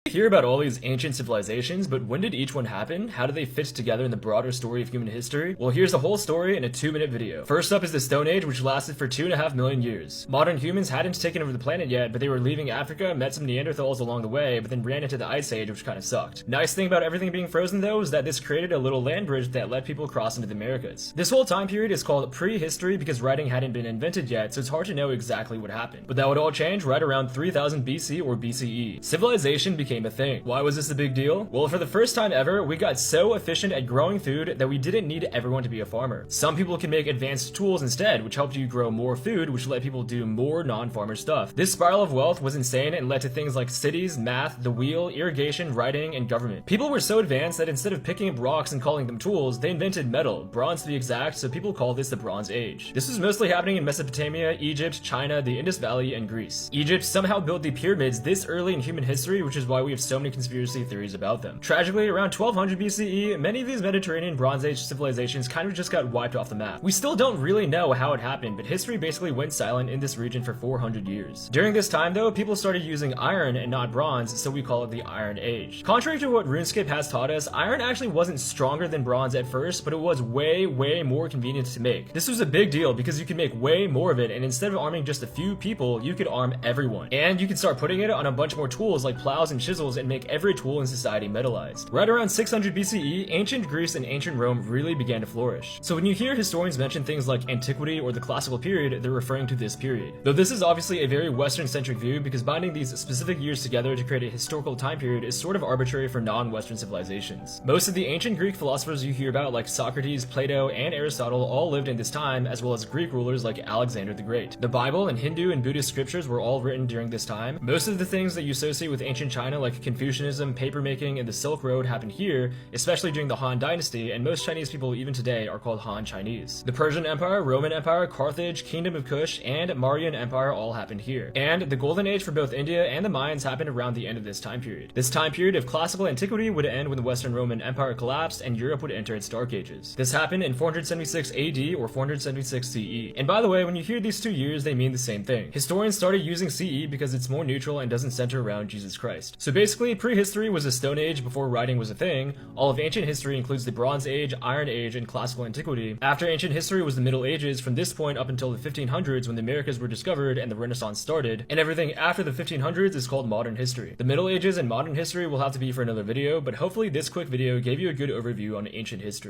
Hear about all these ancient civilizations, but when did each one happen? How do they fit together in the broader story of human history? Well, here's the whole story in a 2-minute video. First up is the Stone Age, which lasted for 2.5 million years. Modern humans hadn't taken over the planet yet, but they were leaving Africa, met some Neanderthals along the way, but then ran into the Ice Age, which kind of sucked. Nice thing about everything being frozen though is that this created a little land bridge that let people cross into the Americas. This whole time period is called prehistory because writing hadn't been invented yet, so it's hard to know exactly what happened. But that would all change right around 3000 BC or BCE. Civilization became a thing. Why was this a big deal? Well, for the first time ever, we got so efficient at growing food that we didn't need everyone to be a farmer. Some people can make advanced tools instead, which helped you grow more food, which let people do more non-farmer stuff. This spiral of wealth was insane and led to things like cities, math, the wheel, irrigation, writing, and government. People were so advanced that instead of picking up rocks and calling them tools, they invented metal, bronze to be exact, so people call this the Bronze Age. This was mostly happening in Mesopotamia, Egypt, China, the Indus Valley, and Greece. Egypt somehow built the pyramids this early in human history, which is why we have so many conspiracy theories about them. Tragically, around 1200 BCE, many of these Mediterranean Bronze Age civilizations kind of just got wiped off the map. We still don't really know how it happened, but history basically went silent in this region for 400 years. During this time though, people started using iron and not bronze, so we call it the Iron Age. Contrary to what RuneScape has taught us, iron actually wasn't stronger than bronze at first, but it was way more convenient to make. This was a big deal because you could make way more of it, and instead of arming just a few people, you could arm everyone. And you could start putting it on a bunch more tools like plows and chisels and make every tool in society metallized. Right around 600 BCE, ancient Greece and ancient Rome really began to flourish. So when you hear historians mention things like antiquity or the classical period, they're referring to this period. Though this is obviously a very Western-centric view because binding these specific years together to create a historical time period is sort of arbitrary for non-Western civilizations. Most of the ancient Greek philosophers you hear about like Socrates, Plato, and Aristotle all lived in this time, as well as Greek rulers like Alexander the Great. The Bible and Hindu and Buddhist scriptures were all written during this time. Most of the things that you associate with ancient China like Confucianism, papermaking, and the Silk Road happened here, especially during the Han Dynasty, and most Chinese people even today are called Han Chinese. The Persian Empire, Roman Empire, Carthage, Kingdom of Kush, and Mauryan Empire all happened here. And the Golden Age for both India and the Mayans happened around the end of this time period. This time period of classical antiquity would end when the Western Roman Empire collapsed and Europe would enter its Dark Ages. This happened in 476 AD or 476 CE. And by the way, when you hear these two years, they mean the same thing. Historians started using CE because it's more neutral and doesn't center around Jesus Christ. So basically, prehistory was a Stone Age before writing was a thing. All of ancient history includes the Bronze Age, Iron Age, and classical antiquity. After ancient history was the Middle Ages, from this point up until the 1500s when the Americas were discovered and the Renaissance started, and everything after the 1500s is called modern history. The Middle Ages and modern history will have to be for another video, but hopefully this quick video gave you a good overview on ancient history.